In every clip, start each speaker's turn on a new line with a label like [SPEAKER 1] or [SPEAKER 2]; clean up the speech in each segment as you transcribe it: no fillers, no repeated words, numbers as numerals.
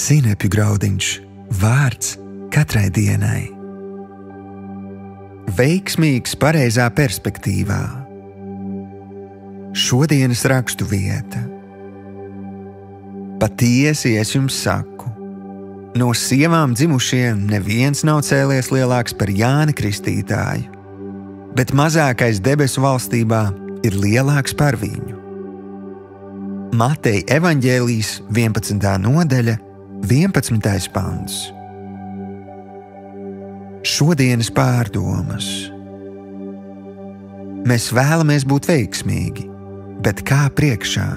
[SPEAKER 1] Sinepju graudiņš, vārds katrai dienai. Veiksmīgs pareizā perspektīvā. Šodienas rakstu vieta. Patiesi es jums saku, no sievām dzimušiem neviens nav cēlies lielāks par Jāni Kristītāju, bet mazākais debesu valstībā ir lielāks par viņu. Mateja evaņģēlijs 11. nodaļa, 11. pants. Šodienas pārdomas. Mēs vēlamies būt veiksmīgi, bet kā priekšā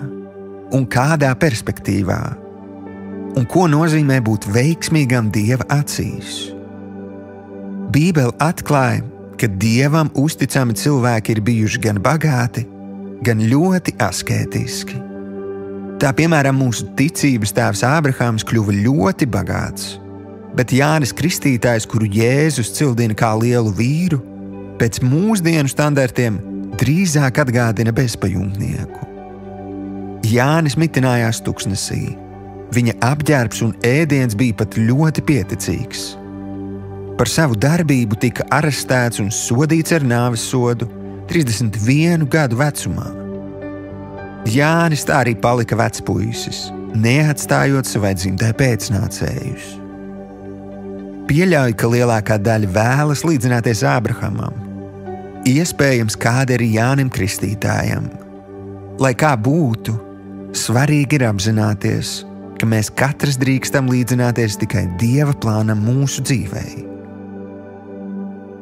[SPEAKER 1] un kādā perspektīvā? Un ko nozīmē būt veiksmīgam Dieva acīs? Bībele atklāja, ka Dievam uzticami cilvēki ir bijuši gan bagāti, gan ļoti askētiski. Tā piemēram mūsu ticības tēvs Ābrahāms kļuva ļoti bagāts, bet Jānis Kristītājs, kuru Jēzus cildina kā lielu vīru, pēc mūsdienu standartiem drīzāk atgādina bezpajumtnieku. Jānis mitinājās tuksnesī. Viņa apģērbs un ēdiens bija pat ļoti pieticīgs. Par savu darbību tika arestēts un sodīts ar nāves sodu 31 gadu vecumā. Jānis tā arī palika vecpuisis, neatstājot savai dzimtai pēcnācējus. Pieļauju, ka lielākā daļa vēlas līdzināties Ābrahamam. Iespējams, kāda arī Jānim Kristītājam. Lai kā būtu, svarīgi ir apzināties, ka mēs katrs drīkstam līdzināties tikai Dieva plānam mūsu dzīvei.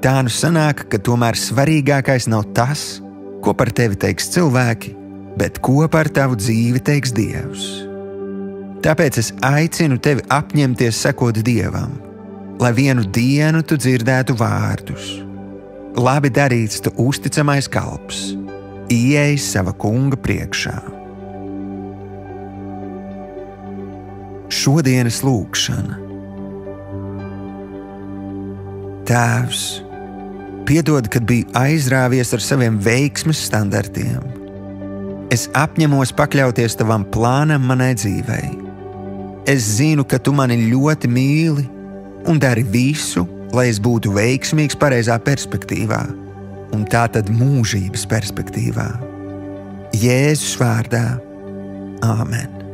[SPEAKER 1] Tā nu sanāk, ka tomēr svarīgākais nav tas, ko par tevi teiks cilvēki, bet ko par tavu dzīvi teiks Dievs. Tāpēc es aicinu tevi apņemties sekot Dievam, lai vienu dienu tu dzirdētu vārdus. Labi darīts, tu uzticamais kalps, ieej sava kunga priekšā. Šodienas lūgšana. Tēvs, piedod, kad biju aizrāvies ar saviem veiksmes standartiem. Es apņemos pakļauties tavam plānam manai dzīvei. Es zinu, ka tu mani ļoti mīli un dari visu, lai es būtu veiksmīgs pareizā perspektīvā, un tā tad mūžības perspektīvā. Jēzus vārdā. Āmen.